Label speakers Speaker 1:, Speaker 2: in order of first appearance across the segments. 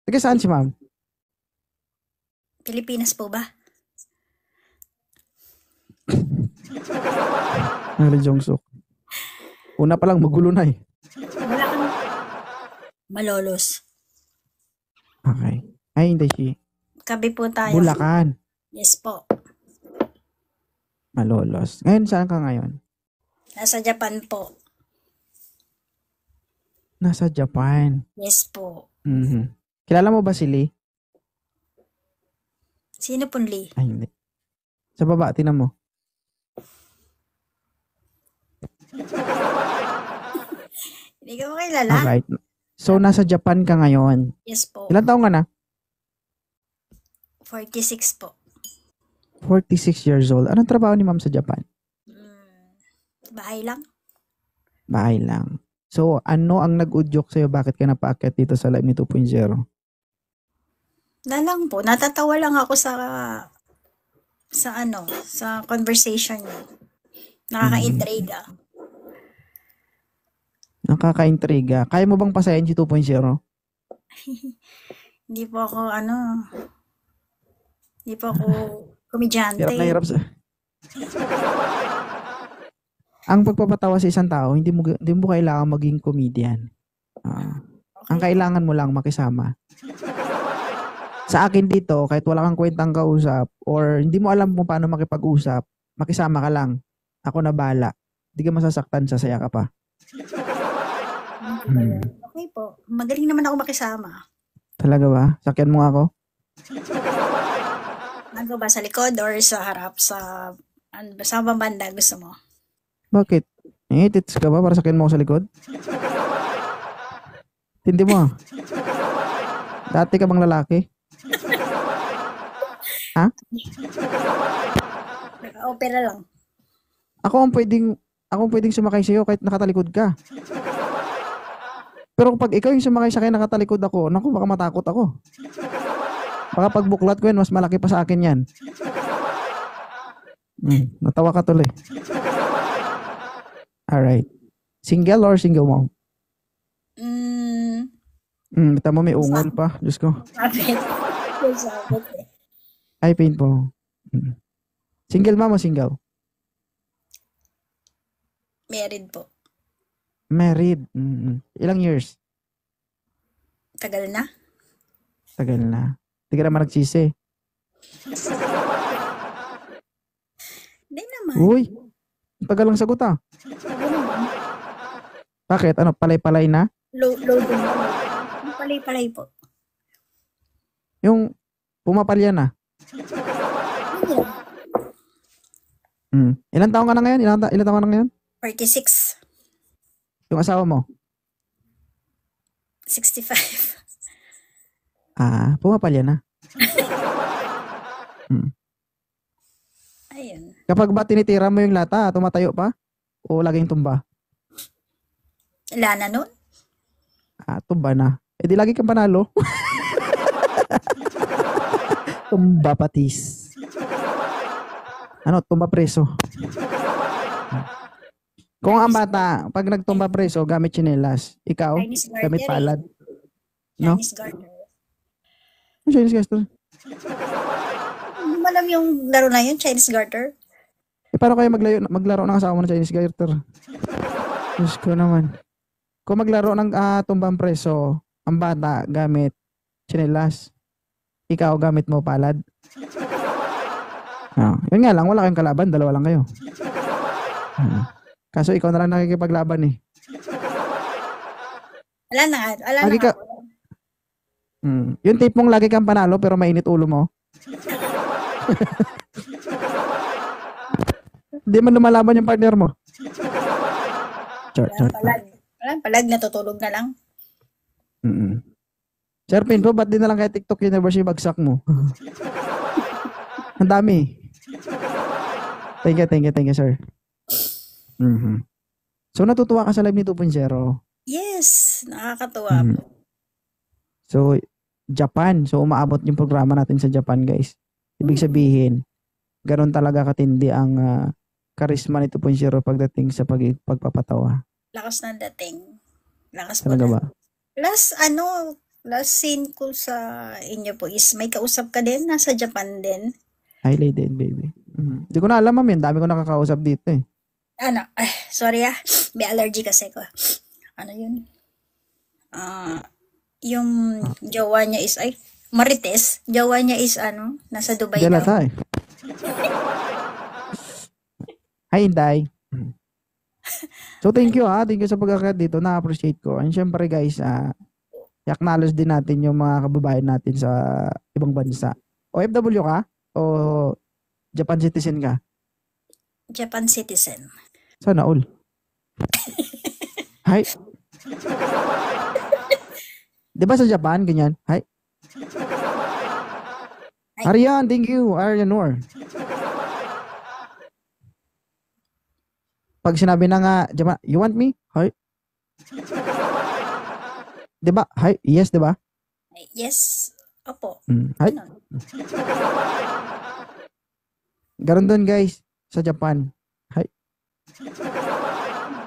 Speaker 1: Taga saan si ma'am?
Speaker 2: Pilipinas po ba?
Speaker 1: Mary Jongsuk. Una pa lang magulo na eh.
Speaker 2: Wala kang Malolos.
Speaker 1: Okay. Ay, hindi si
Speaker 2: Kabi po tayo.
Speaker 1: Bulacan.
Speaker 2: Yes po.
Speaker 1: Malolos. Ngayon, saan ka ngayon?
Speaker 2: Nasa Japan po.
Speaker 1: Nasa Japan.
Speaker 2: Yes po.
Speaker 1: Mhm. Kilala mo ba si Lee?
Speaker 2: Sino pong Lee?
Speaker 1: Ay, hindi. Sa baba, tinan mo.
Speaker 2: Hindi ka mo kilala?
Speaker 1: Alright. So, nasa Japan ka ngayon.
Speaker 2: Yes po.
Speaker 1: Ilan taong ka na?
Speaker 2: 46 po.
Speaker 1: 46 years old. Anong trabaho ni ma'am sa Japan?
Speaker 2: Bahay lang?
Speaker 1: Bahay lang. So, ano ang nag-udyok sa'yo? Bakit ka napaakyat dito sa Live ni 2.0?
Speaker 2: Lang po. Natatawa lang ako sa conversation niyo. Nakaka-intriga.
Speaker 1: Nakaka-intriga. Kaya mo bang pasayan si 2.0?
Speaker 2: Hindi po ako komedyante.
Speaker 1: Hirap na hirap sa... Ang pagpapatawa sa isang tao, hindi mo kailangan maging comedian. Ang kailangan mo lang makisama. Sa akin dito, kahit wala kang kwentang kausap or hindi mo alam kung paano makipag-usap, makisama ka lang. Ako na bahala. Hindi ka masasaktan, sasaya ka pa.
Speaker 2: Okay po. Magaling naman ako makisama.
Speaker 1: Talaga ba? Sakyan mo ako?
Speaker 2: Ano ba, sa likod or sa harap? Sa banda gusto mo?
Speaker 1: Bakit? Tits ka ba para sakyan mo ako sa likod? Hindi mo. Dati ka bang lalaki? Ha?
Speaker 2: Naka-opera lang.
Speaker 1: Ako ang pwedeng sumakay sa'yo kahit nakatalikod ka. Pero kapag ikaw yung sumakay sa akin nakatalikod ako, naku, baka matakot ako. Baka pag buklat ko yan, mas malaki pa sa akin yan. Natawa ka tuloy. Alright. Single or single mom? Kita mo may ungol pa. Diyos ko. Ay, pain po. Single mom o single?
Speaker 2: Married po.
Speaker 1: Married. Ilang years?
Speaker 2: Tagal na?
Speaker 1: Tagal na. Hindi ka naman nagsisi.
Speaker 2: Hindi naman.
Speaker 1: Uy, tagal lang sagot ah. Bakit? Ano, palay-palay na?
Speaker 2: Loading na. Palay-palay po.
Speaker 1: Yung pumapalya na? Ilan taong ka na ngayon? Ilan taong ka na ngayon?
Speaker 2: 46.
Speaker 1: Yung asawa mo?
Speaker 2: 65.
Speaker 1: Pumapalya na.
Speaker 2: Ayun.
Speaker 1: Kapag ba tinitira mo yung lata, tumatayo pa? O laging tumba?
Speaker 2: Wala na nun?
Speaker 1: Tumba na. Di lagi kang panalo. Tumba patis. Tumba preso. Kung ang bata, pag nagtumba preso, gamit tsinelas. Ikaw, gamit palad. No?
Speaker 2: Chinese garter.
Speaker 1: Chinese garter?
Speaker 2: Hindi mo alam yung laro na yun, Chinese garter?
Speaker 1: Paano kayo maglaro ng asawa mo ng Chinese garter? Diyos ko naman. Kung maglaro ng tumbang preso, ang bata gamit tsinelas. Ikaw gamit mo palad. Yun nga lang, wala kayong kalaban, dalawa lang kayo. Kaso ikaw na lang nakikipaglaban eh.
Speaker 2: Wala na nga.
Speaker 1: Yung tape mong lagi kang panalo pero mainit ulo mo. Hindi man lumalaban yung partner mo.
Speaker 2: Palag, natutulog na lang.
Speaker 1: Sir Pinpo, ba't di na lang kaya TikTok University bagsak mo? Ang dami. Thank you, sir. So, natutuwa ka sa live ni 2.0?
Speaker 2: Yes, nakakatuwa po.
Speaker 1: So, Japan. So, umaabot yung programa natin sa Japan, guys. Ibig sabihin, ganun talaga katindi ang charisma ni 2.0 pagdating sa pagpapatawa.
Speaker 2: Lakas ng dating. Lakas
Speaker 1: talaga
Speaker 2: po
Speaker 1: ba?
Speaker 2: Plus, Last scene ko sa inyo po is may kausap ka din, nasa Japan din.
Speaker 1: Highly din, baby. Hindi ko na alam, ma'am. Dami ko nakakausap dito eh.
Speaker 2: Ano, sorry may allergy kasi ko. Ano yun? Yung jowa niya is, Marites. Jowa niya is nasa Dubai daw.
Speaker 1: Delata eh. Hi, Inday. So, thank you ha. Thank you sa pagkakit dito. Na-appreciate ko. And syempre guys, i-acknowledge din natin yung mga kababayan natin sa ibang bansa. OFW ka? O Japan citizen ka?
Speaker 2: Japan citizen.
Speaker 1: Sana all. Hi. Di ba sa Japan, ganyan? Hi. Arian, thank you. Arianor. Pag sinabi na nga, Japan, you want me? Hi. Di ba? Hi. Yes, di ba?
Speaker 2: Yes. Opo.
Speaker 1: Hi.
Speaker 2: Ganun.
Speaker 1: Ganon doon guys, sa Japan. Hi.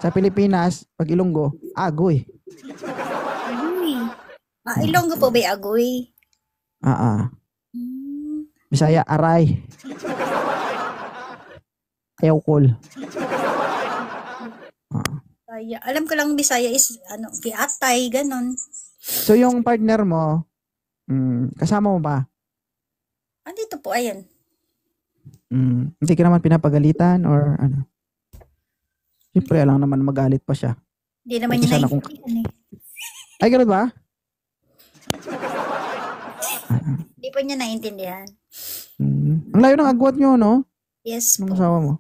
Speaker 1: Sa Pilipinas, pag Ilonggo, agoy.
Speaker 2: Agoy. Ilonggo po ba agoy?
Speaker 1: Bisaya, aray. Ayaw call.
Speaker 2: Bisaya. Alam ko lang Bisaya is kiatay, ganon.
Speaker 1: So yung partner mo, kasama mo ba?
Speaker 2: Andito po, ayan.
Speaker 1: Hindi ka naman pinapagalitan or ano? Siyempre, alam naman magalit pa siya.
Speaker 2: Hindi naman niya naiintindihan eh.
Speaker 1: Ay, gano'n ba?
Speaker 2: Hindi pa niya naiintindihan.
Speaker 1: Ang layo ng agwat nyo, no?
Speaker 2: Yes
Speaker 1: Nung
Speaker 2: po.
Speaker 1: asawa mo.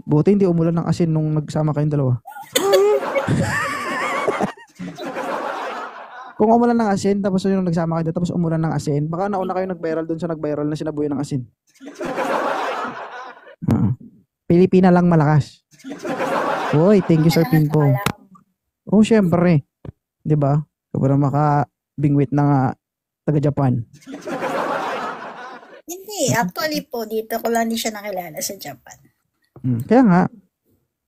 Speaker 1: Buti hindi umulan ng asin nung nagsama kayong dalawa. Kung umulan ng asin, tapos yung nagsama kayo, tapos umulan ng asin, baka nauna kayo nag-viral dun sa nag-viral na sinabuhay ng asin. Pilipina lang malakas. Uy, thank you Sir Pinpo. Oh, syempre. 'Di ba? Para maka-bingwit na taga-Japan.
Speaker 2: Hindi, actually po, dito ko lang din siya nakilala sa Japan.
Speaker 1: Kaya nga,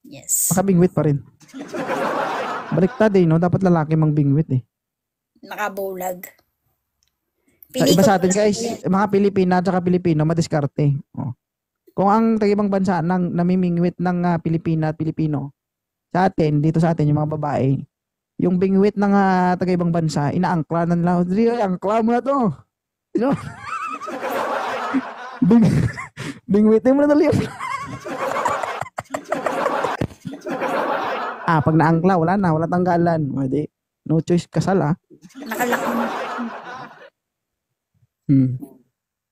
Speaker 2: Yes.
Speaker 1: maka-bingwit pa rin. Baliktad eh, no? Dapat lalaki mang bingwit eh.
Speaker 2: Nakabulag.
Speaker 1: Sa iba sa atin guys, mga Pilipina at saka Pilipino, madiskarte. Oh. Kung ang taga-ibang bansa nang namimingwit ng Pilipina at Pilipino, sa atin, dito sa atin, yung mga babae, yung bingwit ng taga-ibang bansa, inaangkla na nila. Ay, angkla mo na to. You know? Bingwitin mo na nila. Pag naangkla, wala na, wala tanggalan. Hindi. No choice, kasal
Speaker 2: Nakalaki na.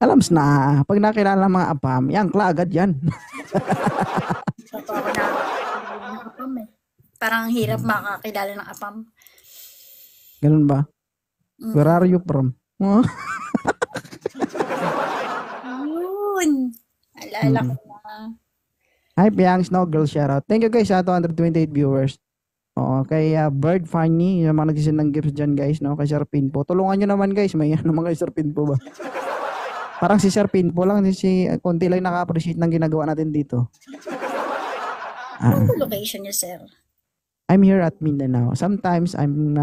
Speaker 1: Alams na, pag nakilala mga apam, angkla agad yan.
Speaker 2: Totoo na apam eh. Parang hirap makakilala ng apam.
Speaker 1: Ganun ba? Where are you from?
Speaker 2: Yun. Alala ko na.
Speaker 1: Hi, Piang Snow Girl, shoutout. Thank you guys sa 228 viewers. Oo, kay Bird Funny, yung mga nagsisin ng gifts dyan guys, no? Kay Sir Pinpo. Tulungan nyo naman guys, may ano naman kay Sir Pinpo ba? Parang si Sir Pinpo lang, konti lang naka-appreciate ng ginagawa natin dito.
Speaker 2: Ano ba location niyo, sir?
Speaker 1: I'm here at Mindanao. Sometimes I'm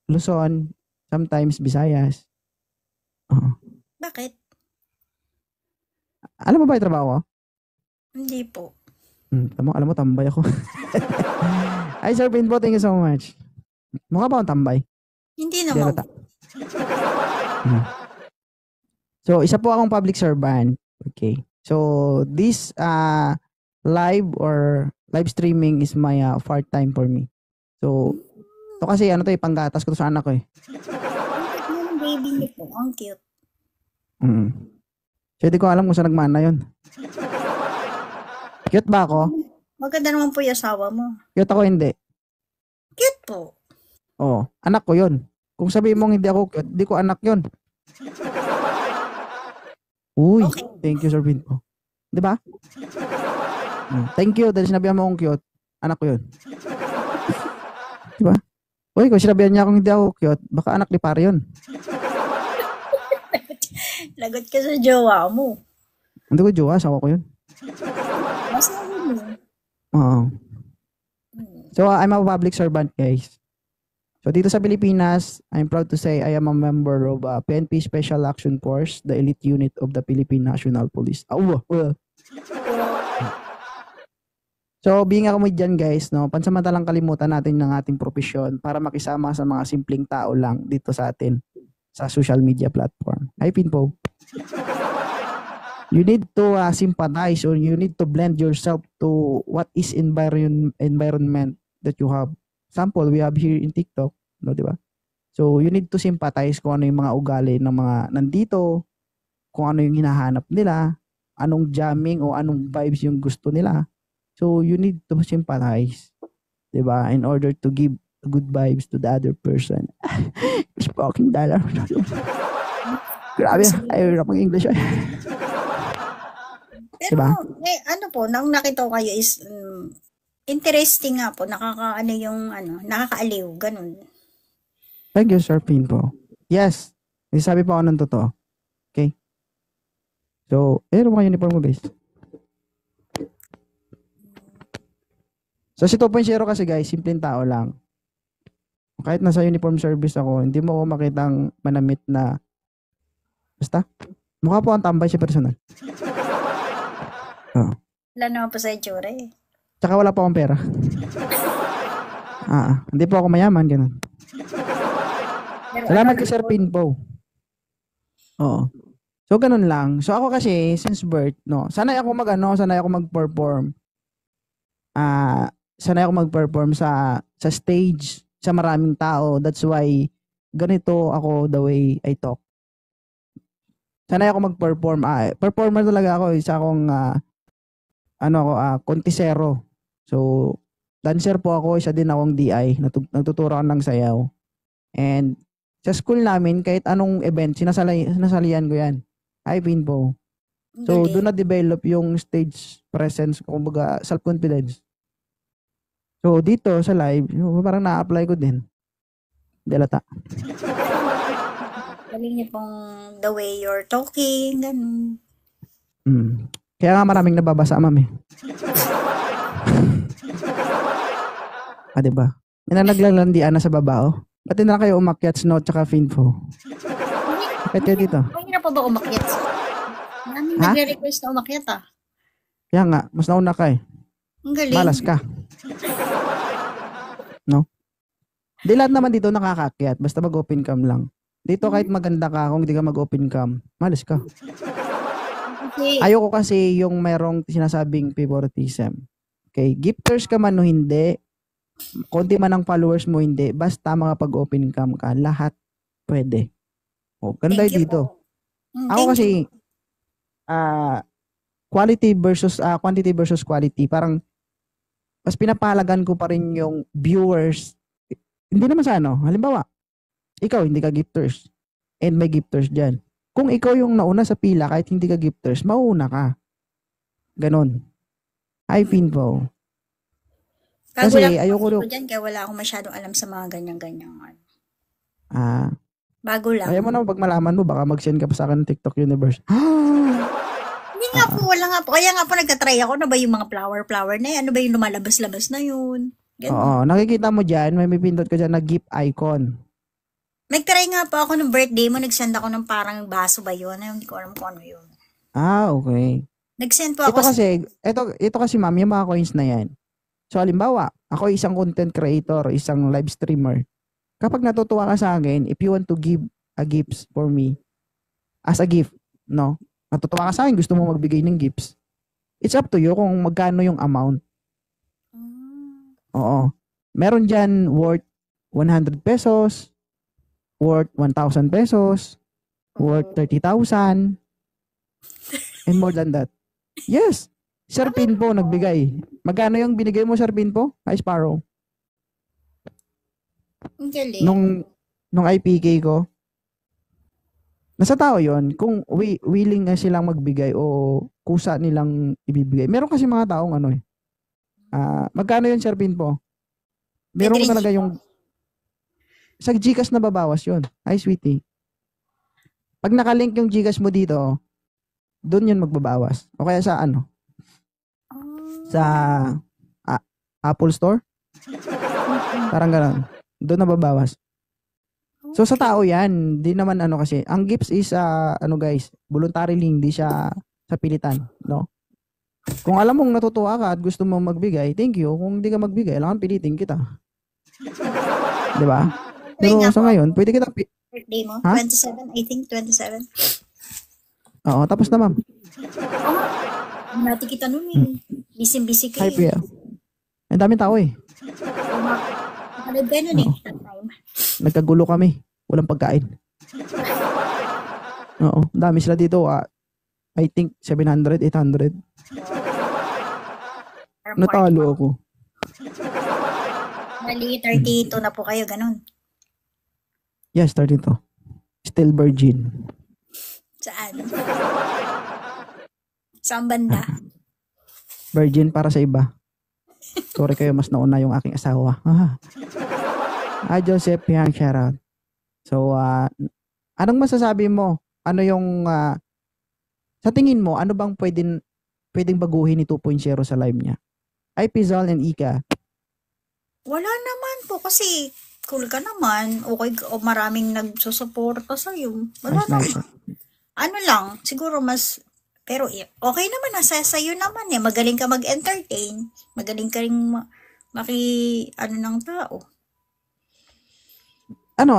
Speaker 1: Luzon, sometimes Visayas.
Speaker 2: Bakit?
Speaker 1: Alam mo ba yung trabaho ko?
Speaker 2: Hindi po.
Speaker 1: Alam mo, tambay ako. Ay, Sir Pinpo, thank you so much. Mukha ba akong tambay?
Speaker 2: Hindi naman.
Speaker 1: So, isa po akong public servant. Okay. So, this live or live streaming is my part-time for me. So, to kasi to panggatas ko to sa anak ko eh.
Speaker 2: Yung baby niyo po, ang cute.
Speaker 1: So, hindi ko alam kung saan nagmana yun. Cute ba ako?
Speaker 2: Maganda naman po yung asawa mo.
Speaker 1: Cute ako hindi.
Speaker 2: Cute po.
Speaker 1: Oo, anak ko yun. Kung sabihin mong hindi ako cute, di ko anak yun. Uy,
Speaker 2: Okay.
Speaker 1: thank you Sir Pinpo. Di ba? Thank you dahil sinabihan mo akong cute. Anak ko yun. Di ba? Uy, kung sinabihan niya akong hindi ako cute, baka anak ni pare yun.
Speaker 2: Lagot ka sa jowa mo.
Speaker 1: Hindi ko jowa, asawa ko yun.
Speaker 2: Asawa mo.
Speaker 1: Oo. So, I'm a public servant, guys. So dito sa Pilipinas, I'm proud to say I am a member of PNP Special Action Force, the elite unit of the Philippine National Police. So being a comedian guys, no, pansamantalang kalimutan natin ng ating profesyon para makisama sa mga simpleng tao lang dito sa atin sa social media platform. Hi Pinpo. You need to sympathize or you need to blend yourself to what is environment that you have. Sample, we have here in TikTok, no, di ba? So you need to sympathize kung ano yung mga ugali ng mga nandito, kung ano yung hinahanap nila, anong jamming o anong vibes yung gusto nila. So you need to sympathize, 'di ba? In order to give good vibes to the other person. It's fucking dollar. Grabe, ayaw na English.
Speaker 2: Pero,
Speaker 1: Diba?
Speaker 2: ano po, nang nakita ko kayo is, interesting nga po, nakakaaliw, ganun.
Speaker 1: Thank you, Sir Pinpo. Yes, sabi pa ako ng totoo. Okay? So, ano mga uniform mo, guys? So, si 2.0 kasi guys, simpleng tao lang. Kahit nasa uniform service ako, hindi mo ako makitang manamit na basta, mukha po ang tambay sa personal.
Speaker 2: Wala naman po sa itsura eh.
Speaker 1: Tsaka wala pa akong pera. Hindi po ako mayaman, ganun. Salamat kay Sir Pinpo. Oo. So, ganun lang. So, ako kasi, since birth, no, sanay ako mag-perform. Sanay ako mag-perform sa stage, sa maraming tao. That's why, ganito ako the way I talk. Sanay ako mag-perform. Performer talaga ako. Isa akong, kontisero. So, dancer po ako. Isa din akong DI. Nagtuturo ako ng sayaw. And, sa school namin, kahit anong event, sinasalihan ko yan. Hi, Pinpo. So, doon na-develop yung stage presence, kumbaga, self-confidence. So, dito sa live, parang na-apply ko din. Delata.
Speaker 2: Galing niyo pong the way you're talking, ganun.
Speaker 1: Kaya nga maraming nababasa, ma'am eh. Diba? May naglalandian na sa baba, oh. Pati na kayo umakyat, Snow, tsaka Finfo. Bakit kayo dito?
Speaker 2: Hindi na po ba umakyat? Maraming nagre-request na umakyat
Speaker 1: Kaya nga, mas nauna ka eh.
Speaker 2: Ang galing.
Speaker 1: Malas ka. No? Di lahat naman dito nakakakyat. Basta mag-open cam lang. Dito kahit maganda ka, kung di ka mag-open cam, malas ka.
Speaker 2: Okay.
Speaker 1: Ayoko kasi yung merong sinasabing favoritism. Okay? Gifters ka man o hindi, konti man ang followers mo hindi, basta mga pag-open cam ka, lahat pwede. O, ganda dito. Ako kasi, quantity versus quality. Parang, mas pinapahalagan ko pa rin yung viewers. Hindi naman sa halimbawa, ikaw hindi ka gifters and may gifters dyan. Kung ikaw yung nauna sa pila kahit hindi ka gifters, mauuna ka. Ganon. Hi, Pinpo. Kasi ayoko
Speaker 2: dyan, kaya wala akong masyadong alam sa mga ganyan-ganyan. Bago lang.
Speaker 1: Ayaw mo na pag malaman mo, baka mag-send ka pa sa akin ng TikTok Universe.
Speaker 2: Hindi nga po, wala nga po. Kaya nga po nagtatry ako, ano ba yung mga flower na yan? Ano ba yung lumalabas-labas na yun? Ganun.
Speaker 1: Oo, nakikita mo dyan, may pindot ka dyan na gift icon.
Speaker 2: Nagtry nga po ako ng birthday mo, nag-send ako ng parang baso ba yun? Hindi ko alam kung ano yun.
Speaker 1: Okay.
Speaker 2: Nag-send po ako.
Speaker 1: Ito kasi ma'am, yung mga coins na yan. So, halimbawa, ako isang content creator, isang live streamer. Kapag natutuwa ka sa akin, if you want to give a gift for me, as a gift, no? Natutuwa ka sa akin, gusto mo magbigay ng gifts. It's up to you kung magkano yung amount. Oo. Meron dyan worth 100 pesos, worth 1,000 pesos, worth 30,000, and more than that. Yes. Sir Pinpo nagbigay. Magkano yung binigay mo, Sir Pinpo? Hi, Sparrow.
Speaker 2: Ang galing.
Speaker 1: Nung IPK ko, nasa tao yon kung willing na silang magbigay o kusa nilang ibibigay. Meron kasi mga taong magkano yun, Sir Pinpo? Meron ko talaga yung sa Gcash na babawas yun. Hi, sweetie. Pag nakalink yung Gcash mo dito, doon yun magbabawas. O kaya sa sa Apple Store. Parang gano'n. Doon nababawas. So sa tao yan, di naman ano kasi, ang gifts is ano guys, voluntarily, hindi siya sa pilitan, no? Kung alam mong natutuwa ka at gusto mong magbigay, thank you. Kung hindi ka magbigay, kailangan pilitin kita. 'Di ba?
Speaker 2: Try
Speaker 1: Pero
Speaker 2: nga
Speaker 1: sa
Speaker 2: po
Speaker 1: ngayon,
Speaker 2: ako.
Speaker 1: pwede kita
Speaker 2: Birthday mo?
Speaker 1: ha?
Speaker 2: 27? I think 27.
Speaker 1: Oo, tapos na ma'am.
Speaker 2: Hinati kita nun eh. Busy-busy ka
Speaker 1: Hi,
Speaker 2: eh.
Speaker 1: Pia. Ang daming tao eh.
Speaker 2: Nakalad ka nun eh. That time.
Speaker 1: Nagkagulo kami. Walang pagkain. Oo, ang dami sila dito. I think 700, 800. Natalo ako.
Speaker 2: Bali, 32 na po kayo, ganun.
Speaker 1: Yes, 32. Still virgin.
Speaker 2: Saan? Saan banda?
Speaker 1: Virgin para sa iba. Sorry kayo, mas nauna yung aking asawa. Joseph, yan, shoutout. So, anong masasabi mo? Ano yung, sa tingin mo, ano bang pwedeng baguhin ni 2.0 sa live niya? Ay, Pizal and Ika.
Speaker 2: Wala naman po kasi cool ka naman. Okay, o maraming nagsusuporta sa'yo. Wala
Speaker 1: Nice.
Speaker 2: naman. Ano lang, siguro mas, pero okay naman, nasa sa'yo naman eh. Magaling ka mag-entertain. Magaling ka rin ano ng tao.
Speaker 1: Ano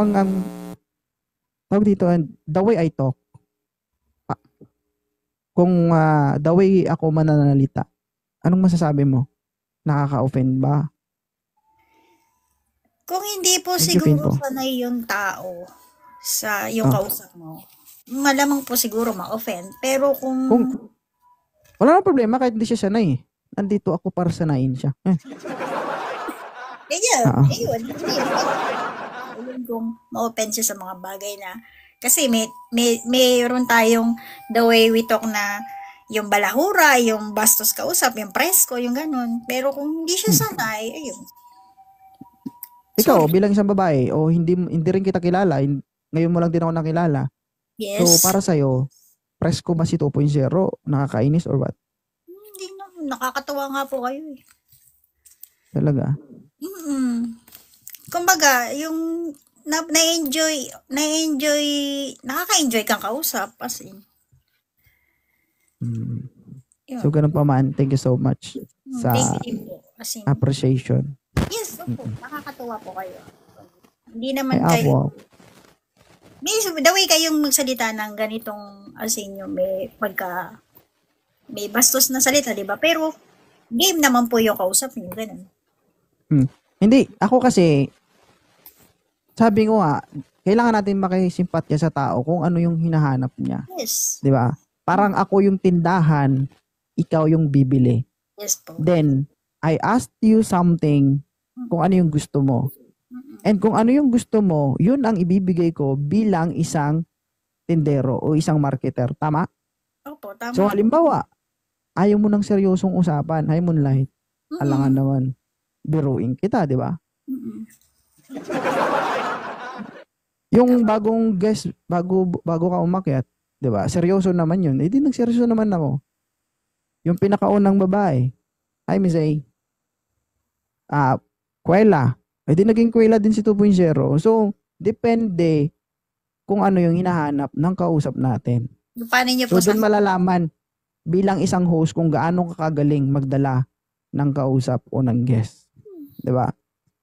Speaker 1: ang tawag dito, the way I talk. Kung the way ako mananalita, anong masasabi mo? Nakaka-offend ba?
Speaker 2: Kung hindi po
Speaker 1: Thank you,
Speaker 2: siguro
Speaker 1: Pinto.
Speaker 2: sanay yung tao sa yung kausap mo, malamang po siguro ma-offend. Pero kung
Speaker 1: Wala nang problema kahit hindi siya sanay. Nandito ako para sanayin siya.
Speaker 2: ayun. Ayun kung ma-open siya sa mga bagay na, kasi mayroon tayong the way we talk na yung balahura, yung bastos kausap, yung presko, yung ganun. Pero kung hindi siya sanay, ayun.
Speaker 1: Ikaw, bilang isang babae, o hindi rin kita kilala, ngayon mo lang din ako nakilala.
Speaker 2: Yes.
Speaker 1: So, para sa'yo, presko ba si 2.0? Nakakainis or what?
Speaker 2: Hindi na. Nakakatawa nga po kayo eh.
Speaker 1: Talaga?
Speaker 2: Kumbaga, yung nakaka-enjoy kang kausap. As in. Yun.
Speaker 1: So, ganun pa man. Thank you so much sa
Speaker 2: Thank you po. As in,
Speaker 1: appreciation.
Speaker 2: yes, opo. Nakakatawa po kayo. Hindi naman
Speaker 1: Ay,
Speaker 2: kayo.
Speaker 1: apo.
Speaker 2: The way kayong magsalita ng ganitong as in yung may bastos na salita, di ba? Pero game naman po yung kausap niyo, ganun.
Speaker 1: Hindi, ako kasi sabi ko nga, kailangan natin makisimpatya sa tao kung ano yung hinahanap niya.
Speaker 2: Yes.
Speaker 1: Di ba? Parang ako yung tindahan, ikaw yung bibili.
Speaker 2: Yes po.
Speaker 1: Then, I asked you something kung ano yung gusto mo. And kung ano yung gusto mo, yun ang ibibigay ko bilang isang tindero o isang marketer. Tama?
Speaker 2: Opo, tama.
Speaker 1: So, halimbawa, ayaw mo ng seryosong usapan. Hi, Moonlight. Alangan naman. Biruin kita, di ba? Yung bagong guest, bago ka umakyat, di ba? Seryoso naman yun. Eh, di nagseryoso naman ako. Yung pinakaunang babae, hi, Miss A. Kwela. Eh, di naging kwela din si 2.0. So, depende kung ano yung hinahanap ng kausap natin.
Speaker 2: Paano niyo po
Speaker 1: So, doon malalaman bilang isang host kung gaano kakagaling magdala ng kausap o ng guest. Diba?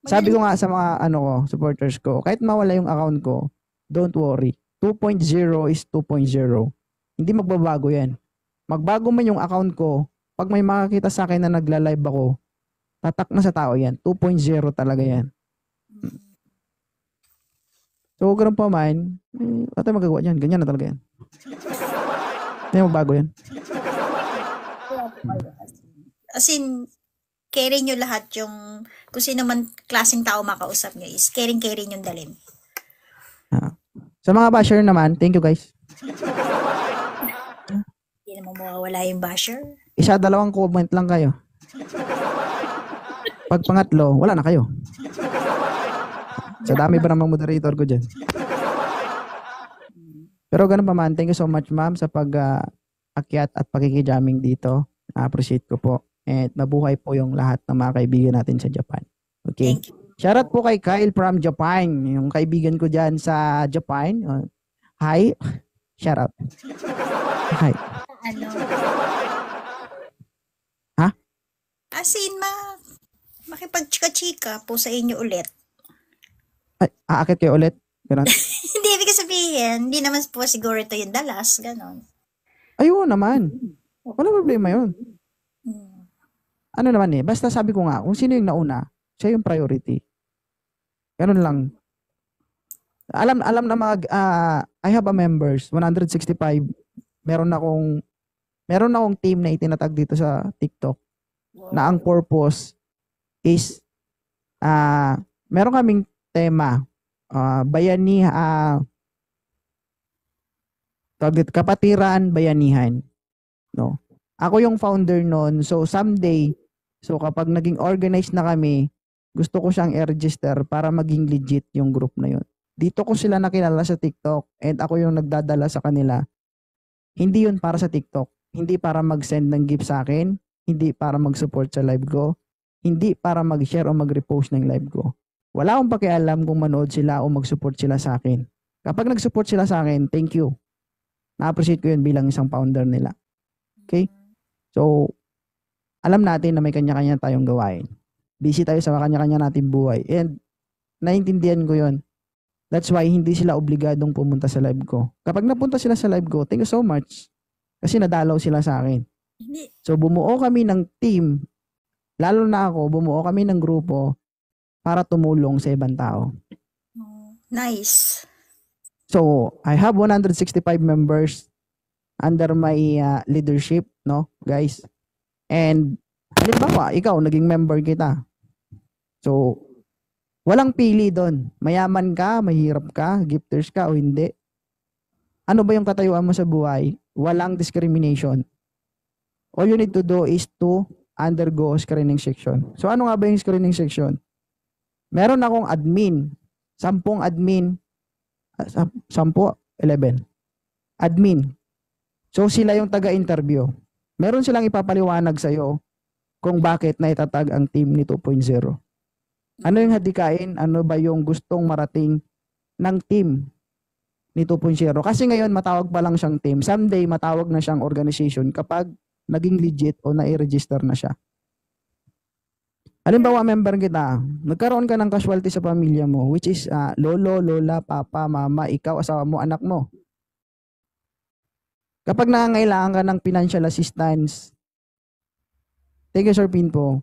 Speaker 1: Sabi ko nga sa mga supporters ko, kahit mawala yung account ko, don't worry. 2.0 is 2.0. Hindi magbabago yan. Magbago man yung account ko, pag may makakita sa akin na nagla-live ako, tatak na sa tao yan. 2.0 talaga yan. So, ganun pa man, wala tayong magagawa dyan. Ganyan na talaga yan. Hindi magbago yan.
Speaker 2: As in, carry nyo lahat yung, kung sino man klaseng tao makausap nyo is, carry yung dalin.
Speaker 1: Sa mga basher naman, thank you guys.
Speaker 2: Hindi naman mawawala yung basher.
Speaker 1: Isa, 2 comment lang kayo. Pag pangatlo, wala na kayo. Sa dami ba namang moderator ko dyan? Pero ganun pa man, thank you so much ma'am sa pag-akyat at pakikijaming dito. Na-appreciate ko po. And mabuhay po yung lahat ng mga kaibigan natin sa Japan. Okay?
Speaker 2: Thank you.
Speaker 1: Shoutout po kay Kyle from Japan. Yung kaibigan ko dyan sa Japan. Hi. Shoutout. Hi.
Speaker 2: Ano?
Speaker 1: Ha?
Speaker 2: As in, makipagchika-chika po sa inyo ulit.
Speaker 1: Ay, aakit kayo ulit? Ganun.
Speaker 2: Hindi, ibig sabihin, hindi naman po siguro ito yung dalas, ganon.
Speaker 1: Ayun naman. Wala problema yun.
Speaker 2: Hmm.
Speaker 1: Ano naman basta sabi ko nga, kung sino yung nauna, siya yung priority. Ganun lang. Alam na mga, I have a members, 165. Meron akong team na itinatag dito sa TikTok na ang purpose is, meron kaming tema, kapatiran, bayanihan. No? Ako yung founder noon. So someday, kapag naging organized na kami, gusto ko siyang i-register para maging legit yung group na yun. Dito ko sila nakilala sa TikTok and ako yung nagdadala sa kanila. Hindi yun para sa TikTok. Hindi para mag-send ng gift sa akin. Hindi para mag-support sa live ko. Hindi para mag-share o mag-repost ng live ko. Wala akong pakialam kung manood sila o mag-support sila sa akin. Kapag nag-support sila sa akin, thank you. Na-appreciate ko yun bilang isang founder nila. Okay? So, alam natin na may kanya-kanya tayong gawain. Busy tayo sa kanya-kanya nating buhay. And, naiintindihan ko yun. That's why, hindi sila obligadong pumunta sa live ko. Kapag napunta sila sa live ko, thank you so much. Kasi nadalaw sila sa akin. So, bumuo kami ng team. Lalo na ako, bumuo kami ng grupo para tumulong sa ibang tao.
Speaker 2: Nice.
Speaker 1: So, I have 165 members under my leadership, no, guys. And, halimbawa, ikaw, naging member kita. So, walang pili doon. Mayaman ka, mahirap ka, gifters ka o hindi. Ano ba yung katayuan mo sa buhay? Walang discrimination. All you need to do is to undergo screening section. So, ano nga ba yung screening section? Meron akong admin. 10 admin. 11. Admin. So, sila yung taga-interview. Meron silang ipapaliwanag sa'yo kung bakit naitatag ang team ni 2.0. Ano yung hadikain? Ano ba yung gustong marating ng team ni 2.0? Kasi ngayon, matawag pa lang siyang team. Someday, matawag na siyang organization kapag naging legit o nai-register na siya. Halimbawa, member kita, nagkaroon ka ng casualty sa pamilya mo, which is lolo, lola, papa, mama, ikaw, asawa mo, anak mo. Kapag nangangailangan ka ng financial assistance, take a Sir Pinpo,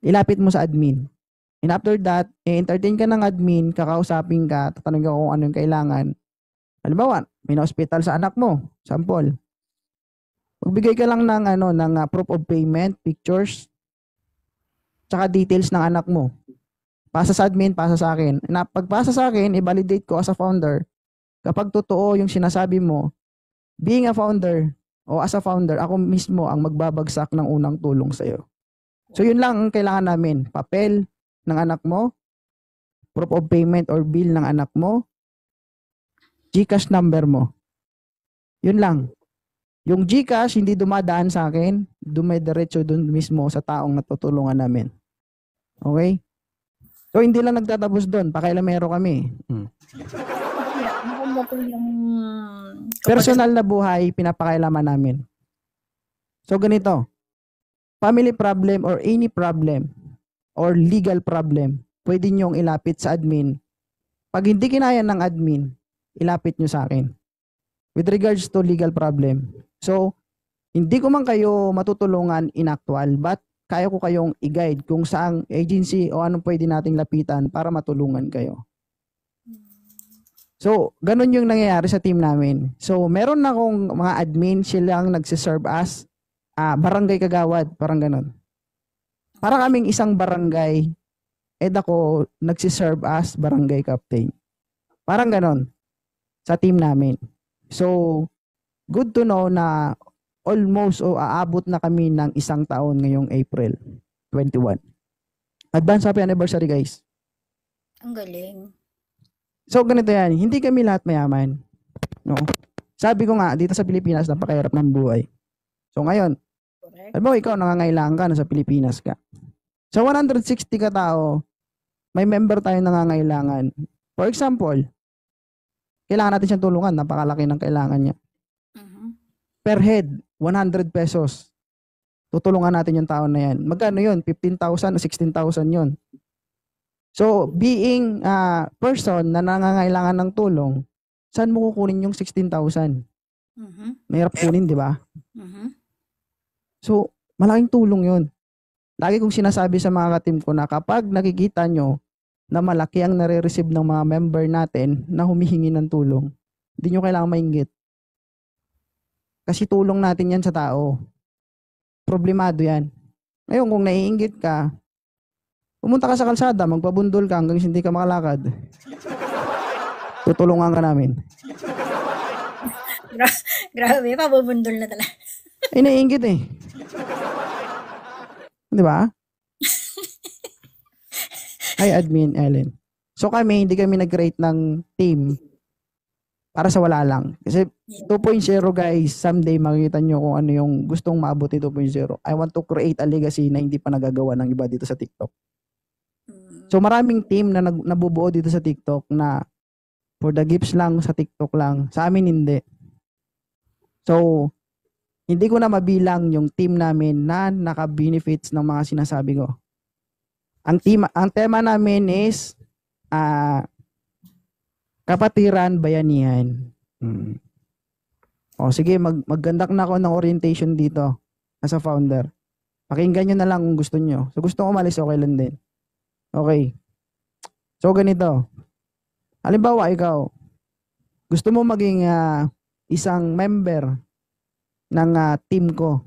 Speaker 1: ilapit mo sa admin. And after that, entertain ka ng admin, kakausapin ka, tatanungin ka kung ano yung kailangan. Halimbawa, may na-hospital sa anak mo, sample. Magbigay ka lang ng proof of payment, pictures, tsaka details ng anak mo. Pasa sa admin, pasa sa akin. Pagpasa sa akin, i-validate ko as a founder. Kapag totoo yung sinasabi mo, being a founder o as a founder, ako mismo ang magbabagsak ng unang tulong sa'yo. So yun lang ang kailangan namin. Papel ng anak mo, proof of payment or bill ng anak mo, GCash number mo. Yun lang. Yung GCash hindi dumadaan sa akin, dumediretso dun mismo sa taong natutulungan namin. Okay? So hindi lang nagtatapos dun, pakailamero kami.
Speaker 2: Maganda po yung
Speaker 1: Personal na buhay, pinapakailaman namin. So ganito, family problem or any problem or legal problem, pwede nyong ilapit sa admin. Pag hindi kinaya ng admin, ilapit nyo sa akin. With regards to legal problem. So, hindi ko man kayo matutulungan in actual, but kaya ko kayong i-guide kung saang agency o anong pwede nating lapitan para matulungan kayo. So, ganun yung nangyayari sa team namin. So, meron na akong mga admin, silang nagsiserve as barangay kagawad, parang ganun. Para kaming isang barangay, ako nagsiserve as barangay captain. Parang ganun sa team namin. So, good to know na almost aabot na kami ng 1 taon ngayong April 21. Advance happy anniversary, guys.
Speaker 2: Ang galing.
Speaker 1: So, ganito yan. Hindi kami lahat mayaman. No? Sabi ko nga, dito sa Pilipinas, napakahirap ng buhay. So, ngayon,
Speaker 2: Correct.
Speaker 1: alam mo, ikaw nangangailangan ka, nasa Pilipinas ka. Sa 160 ka tao, may member tayong nangangailangan. For example, kailangan natin siyang tulungan, napakalaki ng kailangan niya. Per head, 100 pesos. Tutulungan natin yung tao na yan. Magkano yun? 15,000 o 16,000 yun. So, being a person na nangangailangan ng tulong, saan mo kukunin yung 16,000? Mahirap kunin, di ba? So, malaking tulong yun. Lagi kong sinasabi sa mga ka-team ko na kapag nakikita nyo na malaki ang nare-receive ng mga member natin na humihingi ng tulong, hindi nyo kailangan mainggit. Kasi tulong natin yan sa tao. Problemado yan. Ngayon, kung naiinggit ka, pumunta ka sa kalsada, magpabundol ka hanggang hindi ka makalakad. Tutulungan ka namin.
Speaker 2: Grabe, pabubundol na talaga.
Speaker 1: Ay, naiinggit eh. Di ba? Hi, Admin Ellen. So kami, hindi kami nag-create ng team para sa wala lang. Kasi 2.0 guys, someday makikita nyo kung ano yung gustong maabot ni 2.0. I want to create a legacy na hindi pa nagagawa ng iba dito sa TikTok. So maraming team na nabubuo dito sa TikTok na for the gifts lang, sa TikTok lang. Sa amin hindi. So, hindi ko na mabilang yung team namin na naka-benefits ng mga sinasabi ko. Ang tema namin is kapatiran, bayanihan. O sige, maggandak na ako ng orientation dito as a founder. Pakinggan nyo na lang kung gusto nyo. So gusto ko umalis, okay lang din. Okay. So ganito. Halimbawa, ikaw, gusto mo maging isang member ng team ko.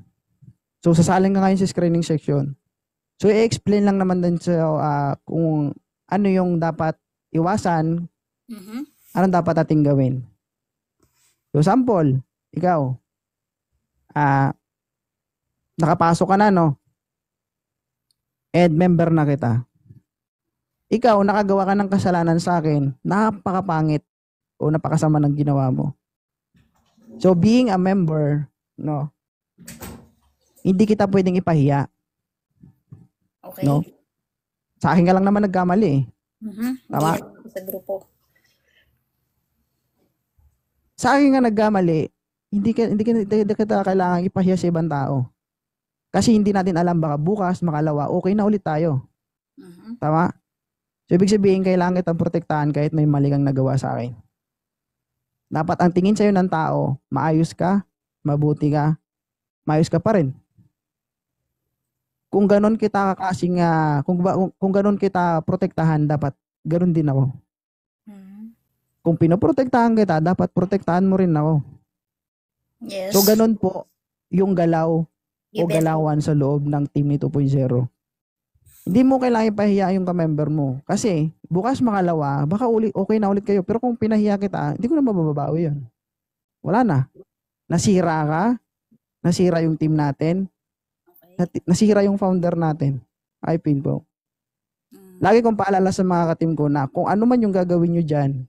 Speaker 1: So sasalin ka ngayon sa screening section. So i-explain lang naman din sa kung ano yung dapat iwasan, anong dapat ating gawin. So sample, ikaw, nakapasok ka na, no? And member na kita. Ikaw, nakagawa ka ng kasalanan sa akin, napakapangit o napakasama ng ginawa mo. So being a member, no, hindi kita pwedeng ipahiya.
Speaker 2: Okay.
Speaker 1: No? Sa akin ka lang naman nagkamali eh. Tama?
Speaker 2: Sa grupo.
Speaker 1: Sa akin nga nagkamali, hindi kita kailangan ipahiya sa ibang tao. Kasi hindi natin alam, baka bukas, makalawa, okay na ulit tayo. Tama? So, ibig sabihin, kailangan kitang protektahan kahit may mali kang nagawa sa akin. Dapat ang tingin sa'yo ng tao, maayos ka, mabuti ka, maayos ka pa rin. Kung ganon kita kasing, kung ganon kita protektahan, dapat ganon din ako. Kung pinoprotektahan kita, dapat protektahan mo rin ako.
Speaker 2: Yes.
Speaker 1: So, ganon po yung galaw o galawan sa loob ng team ni 2.0. Hindi mo kailangan ipahiya yung ka-member mo. Kasi, bukas makalawa, baka okay na ulit kayo. Pero kung pinahiya kita, hindi ko na mababawi yun. Wala na. Nasira ka, nasira yung team natin, nasira yung founder natin. Ay, pinpo. Lagi kong paalala sa mga ka-team ko na kung ano man yung gagawin nyo dyan,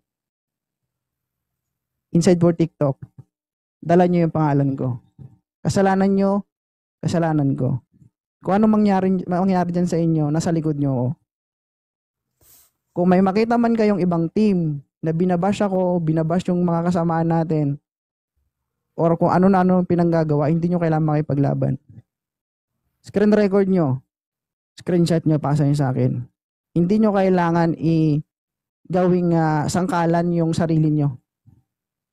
Speaker 1: inside for TikTok, dala nyo yung pangalan ko. Kasalanan nyo, kasalanan ko. Kung ano mangyari dyan sa inyo, nasa likod nyo ako. Kung may makita man kayong ibang team na binabash ako, binabash yung mga kasamaan natin, or kung ano na ano pinanggagawa, hindi nyo kailangan makipaglaban. Screen record nyo, screenshot nyo, pasa nyo sa akin. Hindi nyo kailangan gawing sangkalan yung sarili nyo.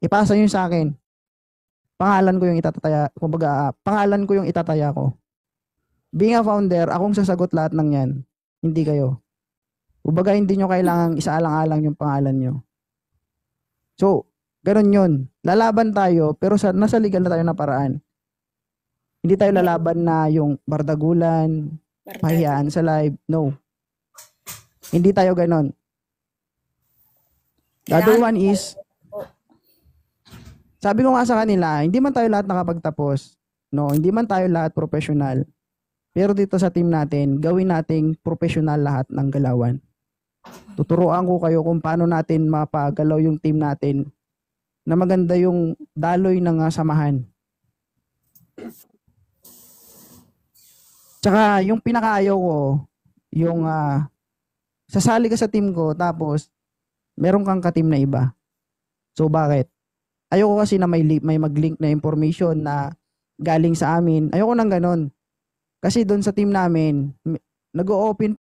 Speaker 1: Ipasa nyo sa akin. Pangalan ko yung itataya, kumbaga, pangalan ko yung itataya ko. Being a founder, akong sasagot lahat ng yan. Hindi kayo. Kumbaga, hindi nyo kailangang isaalang-alang yung pangalan nyo. So, ganun yun. Lalaban tayo, pero nasa legal na tayo na paraan. Hindi tayo lalaban na yung bardagulan, pahiyaan sa live. No. Hindi tayo ganun. The other one is, sabi ko nga sa kanila, hindi man tayo lahat nakapagtapos. No, hindi man tayo lahat professional. Pero dito sa team natin, gawin nating professional lahat ng galawan. Tuturuan ko kayo kung paano natin mapagalaw yung team natin na maganda yung daloy ng samahan. Tsaka yung pinakaayaw ko, yung sasali ka sa team ko, tapos, meron kang ka-team na iba. So, bakit? Ayoko kasi na may mag-link na information na galing sa amin. Ayoko nang ganon. Kasi doon sa team namin, nag-open